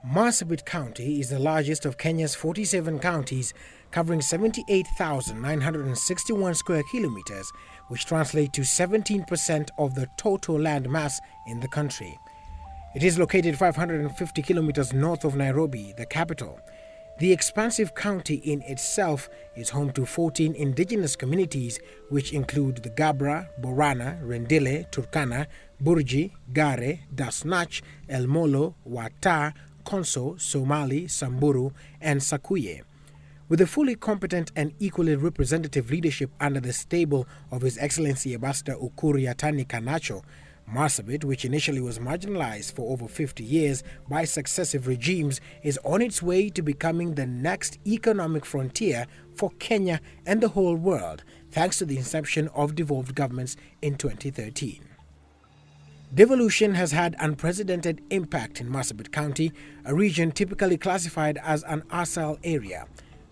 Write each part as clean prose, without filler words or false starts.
Marsabit County is the largest of Kenya's 47 counties, covering 78,961 square kilometers, which translate to 17% of the total land mass in the country. It is located 550 kilometers north of Nairobi, the capital. The expansive county in itself is home to 14 indigenous communities, which include the Gabra, Borana, Rendile, Turkana, Burji, Gare, Dasnach, El Molo, Wata, Konso, Somali, Samburu, and Sakuye. With a fully competent and equally representative leadership under the stable of His Excellency Ambassador Ukuri Yatani Kanacho, Marsabit, which initially was marginalized for over 50 years by successive regimes, is on its way to becoming the next economic frontier for Kenya and the whole world, thanks to the inception of devolved governments in 2013. Devolution has had unprecedented impact in Marsabit County, a region typically classified as an arsal area.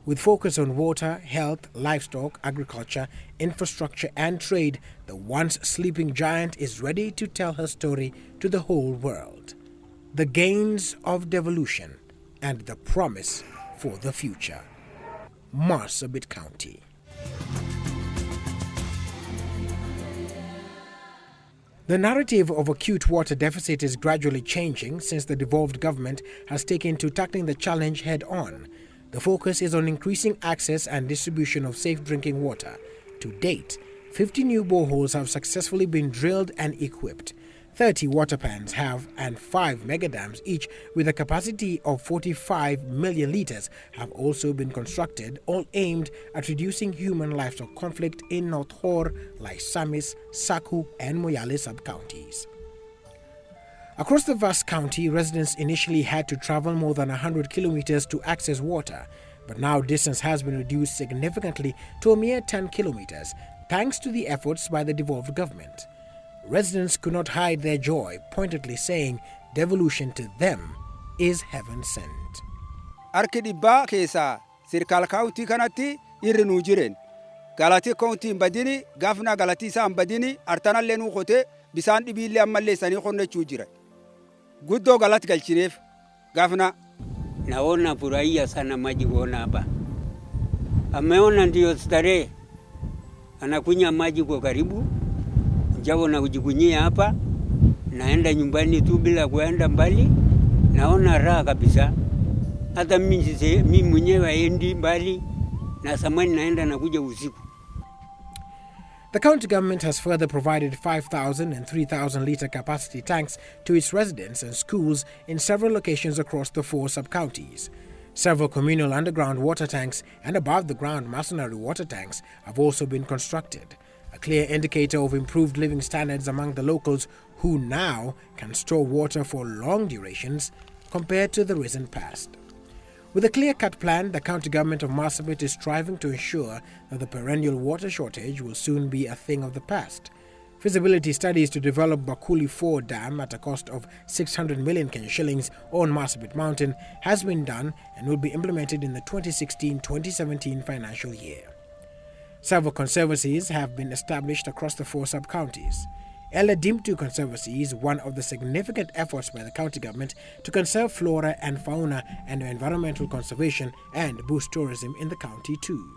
With focus on water, health, livestock, agriculture, infrastructure and trade, the once sleeping giant is ready to tell her story to the whole world. The gains of devolution and the promise for the future. Marsabit County. The narrative of acute water deficit is gradually changing since the devolved government has taken to tackling the challenge head-on. The focus is on increasing access and distribution of safe drinking water. To date, 50 new boreholes have successfully been drilled and equipped. 30 water pans and 5 megadams, each with a capacity of 45 million litres, have also been constructed, all aimed at reducing human-livestock conflict in North Hor, Laisamis, Saku and Moyale sub-counties. Across the vast county, residents initially had to travel more than 100 kilometers to access water, but now distance has been reduced significantly to a mere 10 kilometers, thanks to the efforts by the devolved government. Residents could not hide their joy, pointedly saying devolution to them is heaven sent. Arkidibba keessa sirkal kaunti kanatti irri nu jiren. Galati kaunti hin badini, gafna galati isa hin badini, artanallee nu qote bisaan dhibiillee ammallee sanii qonnachuu jira. Guddoo galati galchineef gafna. Naona furahia sana maji kuona hapa. Ameona ndio starehe. Anakunywa maji kwa karibu. Japo na kujikunyia hapa, naenda nyumbani tu bila kuenda mbali, naona raha kabisa. Hata mimi mwenyewe haendi mbali, na samani naenda na kuja usiku. The county government has further provided 5,000 and 3,000 litre capacity tanks to its residents and schools in several locations across the 4 sub-counties. Several communal underground water tanks and above-the-ground masonry water tanks have also been constructed, a clear indicator of improved living standards among the locals who now can store water for long durations compared to the recent past. With a clear-cut plan, the county government of Marsabit is striving to ensure that the perennial water shortage will soon be a thing of the past. Feasibility studies to develop Bakuli 4 Dam at a cost of 600 million Kenya shillings on Marsabit Mountain has been done and will be implemented in the 2016-2017 financial year. Several conservancies have been established across the 4 sub-counties. Eladimtu Conservancy is one of the significant efforts by the county government to conserve flora and fauna and environmental conservation and boost tourism in the county too.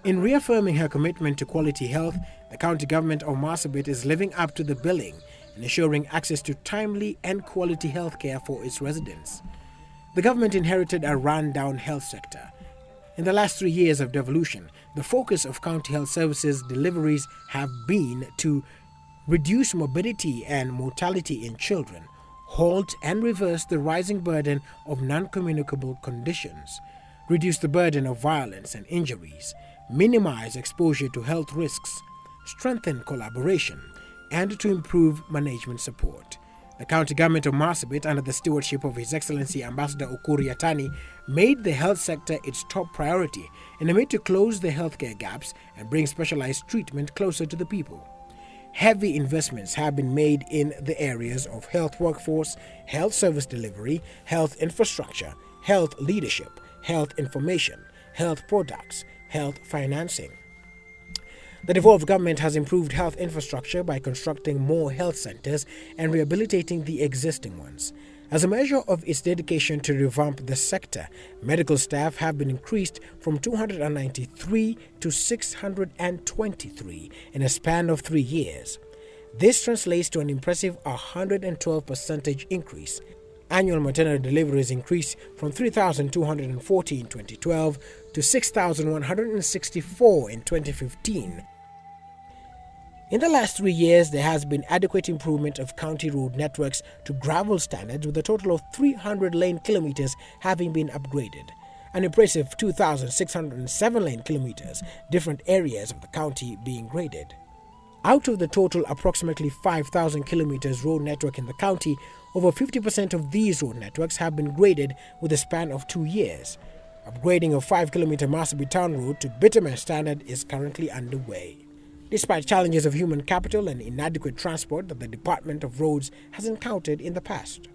In reaffirming her commitment to quality health, the county government of Marsabit is living up to the billing and ensuring access to timely and quality health care for its residents. The government inherited a run-down health sector. In the last 3 years of devolution, the focus of county health services deliveries have been to reduce morbidity and mortality in children, halt and reverse the rising burden of non-communicable conditions, reduce the burden of violence and injuries, minimize exposure to health risks, strengthen collaboration, and to improve management support. The county government of Marsabit, under the stewardship of His Excellency Ambassador Ukuri Yatani, made the health sector its top priority in a bid to close the healthcare gaps and bring specialized treatment closer to the people. Heavy investments have been made in the areas of health workforce, health service delivery, health infrastructure, health leadership, health information, health products, health financing. The devolved government has improved health infrastructure by constructing more health centers and rehabilitating the existing ones. As a measure of its dedication to revamp the sector, medical staff have been increased from 293 to 623 in a span of 3 years. This translates to an impressive 112% increase. Annual maternal deliveries increased from 3,240 in 2012 to 6,164 in 2015. In the last 3 years, there has been adequate improvement of county road networks to gravel standards, with a total of 300 lane kilometers having been upgraded. An impressive 2,607 lane kilometers, different areas of the county being graded. Out of the total approximately 5,000 kilometers road network in the county, over 50% of these road networks have been graded with a span of 2 years. Upgrading of 5-kilometer Marsabit town road to bitumen standard is currently underway. Despite challenges of human capital and inadequate transport that the Department of Roads has encountered in the past.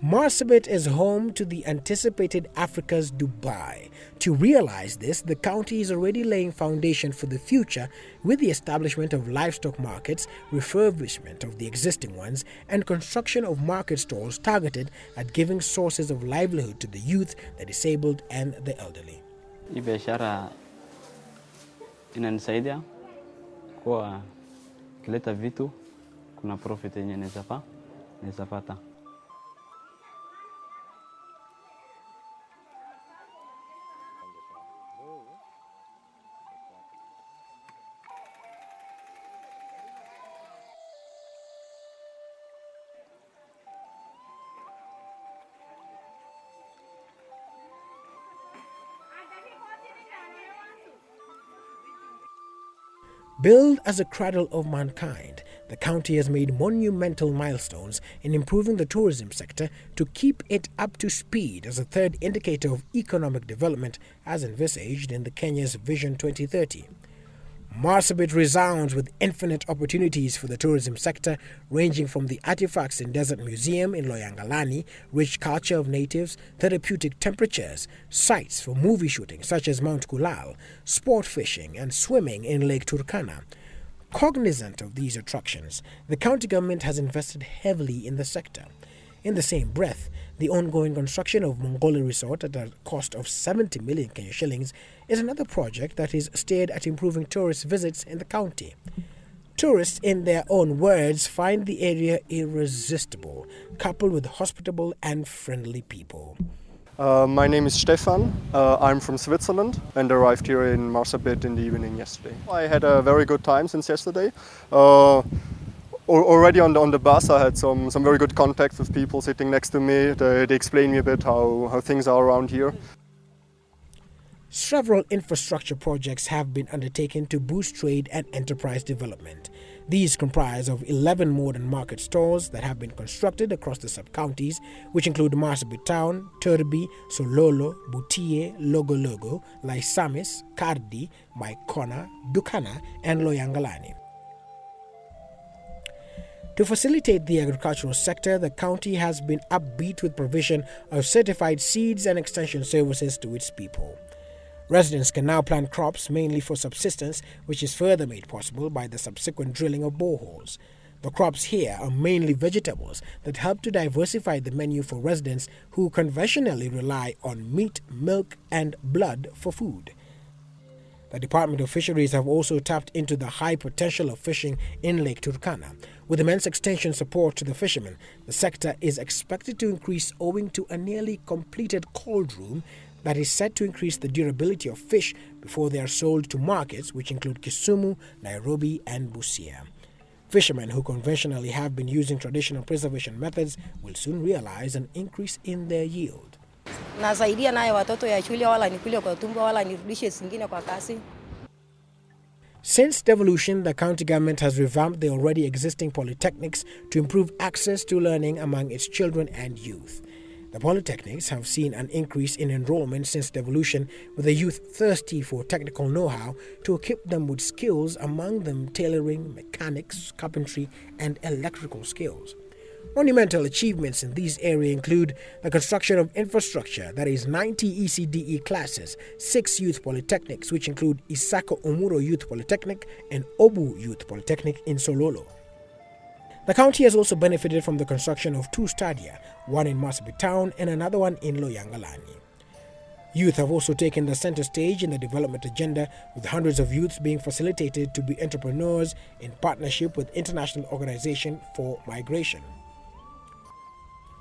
Marsabit is home to the anticipated Africa's Dubai. To realize this, the county is already laying foundation for the future with the establishment of livestock markets, refurbishment of the existing ones, and construction of market stalls targeted at giving sources of livelihood to the youth, the disabled, and the elderly. Hii biashara inanisaidia kwa kileta vitu, kuna profit yenye naweza pata. Billed as a cradle of mankind, the county has made monumental milestones in improving the tourism sector to keep it up to speed as a third indicator of economic development as envisaged in the Kenya's Vision 2030. Marsabit resounds with infinite opportunities for the tourism sector, ranging from the Artifacts in Desert Museum in Loyangalani, rich culture of natives, therapeutic temperatures, sites for movie shooting such as Mount Kulal, sport fishing and swimming in Lake Turkana. Cognizant of these attractions, the county government has invested heavily in the sector. In the same breath, the ongoing construction of Bali Resort at a cost of 70 million Kenya shillings is another project that is steered at improving tourist visits in the county. Tourists, in their own words, find the area irresistible, coupled with hospitable and friendly people. My name is Stefan. I'm from Switzerland and arrived here in Marsabit in the evening yesterday. I had a very good time since yesterday. Already on the bus I had some very good contacts with people sitting next to me. They explained me a bit how things are around here. Several infrastructure projects have been undertaken to boost trade and enterprise development. These comprise of 11 modern market stores that have been constructed across the sub-counties, which include Marsabit Town, Turbi, Sololo, Butie, Logologo, Laisamis, Kardi, Maikona, Dukana, and Loyangalani. To facilitate the agricultural sector, the county has been upbeat with provision of certified seeds and extension services to its people. Residents can now plant crops mainly for subsistence, which is further made possible by the subsequent drilling of boreholes. The crops here are mainly vegetables that help to diversify the menu for residents who conventionally rely on meat, milk, and blood for food. The Department of Fisheries have also tapped into the high potential of fishing in Lake Turkana. With immense extension support to the fishermen, the sector is expected to increase owing to a nearly completed cold room that is set to increase the durability of fish before they are sold to markets which include Kisumu, Nairobi, and Busia. Fishermen who conventionally have been using traditional preservation methods will soon realize an increase in their yield. Nasaidia naye watoto ya shule wala nikule kwa tumbo wala nirudishe zingine kwa kasi. Since devolution, the county government has revamped the already existing polytechnics to improve access to learning among its children and youth. The polytechnics have seen an increase in enrollment since devolution, with the youth thirsty for technical know-how to equip them with skills, among them tailoring, mechanics, carpentry, and electrical skills. Monumental achievements in these areas include the construction of infrastructure, that is 90 ECDE classes, 6 youth polytechnics, which include Isako Omuro Youth Polytechnic and Obu Youth Polytechnic in Sololo. The county has also benefited from the construction of 2 stadia, one in Marsabit town and another one in Loyangalani. Youth have also taken the center stage in the development agenda, with hundreds of youths being facilitated to be entrepreneurs in partnership with International Organization for Migration.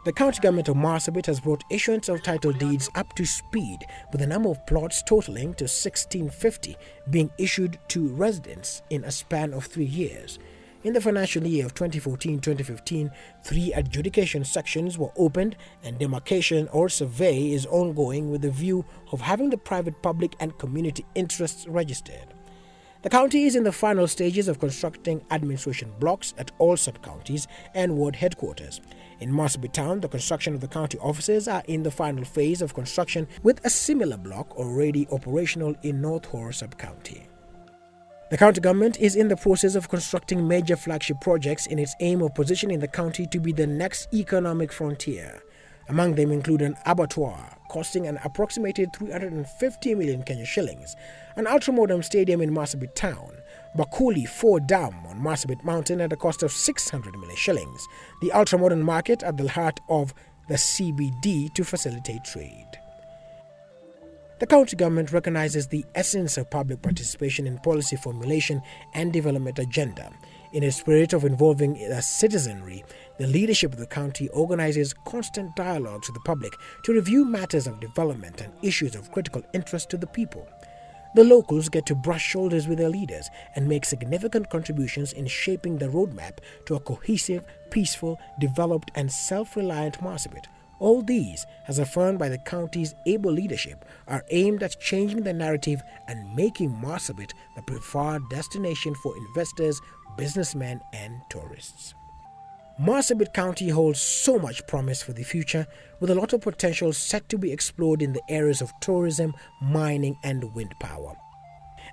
The county government of Marsabit has brought issuance of title deeds up to speed, with the number of plots totaling to 1,650 being issued to residents in a span of 3 years. In the financial year of 2014-2015, 3 adjudication sections were opened and demarcation or survey is ongoing with the view of having the private, public and community interests registered. The county is in the final stages of constructing administration blocks at all sub-counties and ward headquarters. In Marsabit town, the construction of the county offices are in the final phase of construction, with a similar block already operational in North Horr sub-county. The county government is in the process of constructing major flagship projects in its aim of positioning the county to be the next economic frontier. Among them include an abattoir costing an approximated 350 million Kenya shillings, an ultramodern stadium in Marsabit town, Bakuli 4 Dam on Marsabit Mountain at a cost of 600 million shillings, the ultramodern market at the heart of the CBD to facilitate trade. The county government recognizes the essence of public participation in policy formulation and development agenda. In a spirit of involving the citizenry, the leadership of the county organizes constant dialogues with the public to review matters of development and issues of critical interest to the people. The locals get to brush shoulders with their leaders and make significant contributions in shaping the roadmap to a cohesive, peaceful, developed and self-reliant Marsabit. All these, as affirmed by the county's able leadership, are aimed at changing the narrative and making Marsabit the preferred destination for investors, businessmen and tourists. Marsabit County holds so much promise for the future, with a lot of potential set to be explored in the areas of tourism, mining and wind power.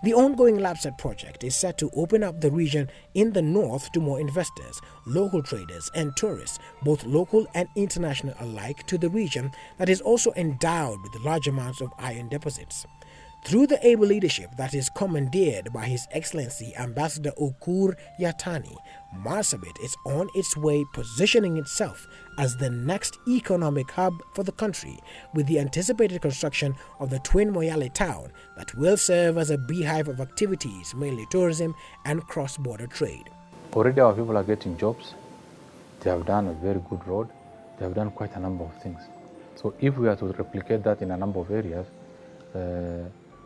The ongoing LAPSAT project is set to open up the region in the north to more investors, local traders and tourists, both local and international alike, to the region that is also endowed with large amounts of iron deposits. Through the able leadership that is commandeered by His Excellency Ambassador Ukur Yatani, Marsabit is on its way positioning itself as the next economic hub for the country, with the anticipated construction of the twin Moyale town that will serve as a beehive of activities, mainly tourism and cross-border trade. Already our people are getting jobs. They have done a very good road. They have done quite a number of things. So if we are to replicate that in a number of areas,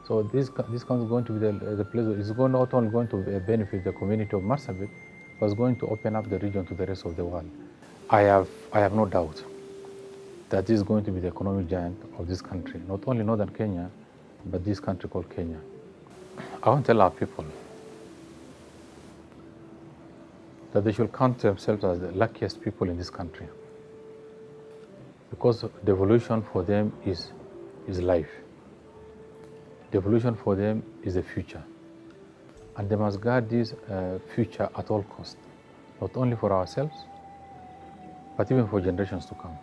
so this country is going to be the place where it's not only going to benefit the community of Marsabit, but it's going to open up the region to the rest of the world. I have no doubt that this is going to be the economic giant of this country, not only northern Kenya, but this country called Kenya. I want to tell our people that they should count themselves as the luckiest people in this country, because the evolution for them is life. The evolution for them is the future, and they must guard this future at all costs, not only for ourselves, but even for generations to come.